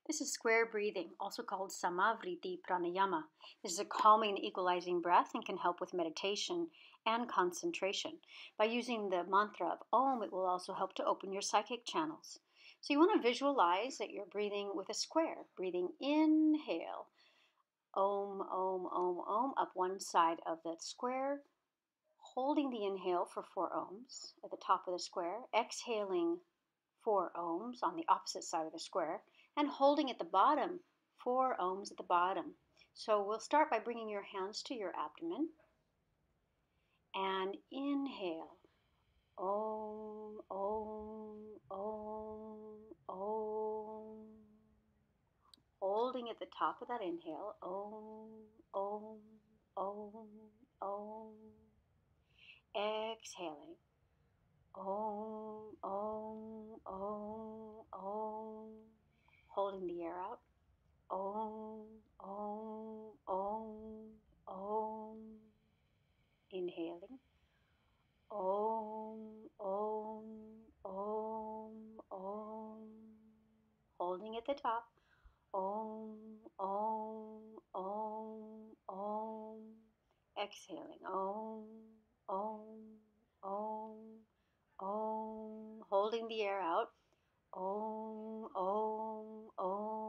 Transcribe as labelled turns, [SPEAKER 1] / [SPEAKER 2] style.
[SPEAKER 1] This is square breathing, also called samavrtti pranayama. This is a calming and equalizing breath and can help with meditation and concentration. By using the mantra of Om, it will also help to open your psychic channels. So you want to visualize that you're breathing with a square. Breathing inhale, Om, Om, Om, Om, up one side of the square, holding the inhale for 4 ohms at the top of the square, exhaling 4 ohms on the opposite side of the square, and holding at the bottom 4 ohms at the bottom. So we'll start by bringing your hands to your abdomen and inhale. Om, Om, Om, Om. Holding at the top of that inhale. Om, Om, Om, Om. Exhaling. Om, Om, Om, Om. Holding the air out. Om, Om, Om, Om. Inhaling. Om, Om, Om, Om. Holding at the top. Om, Om, Om, Om. Exhaling. Om, Om, Om, Om. Holding the air out. Om, Om, Om.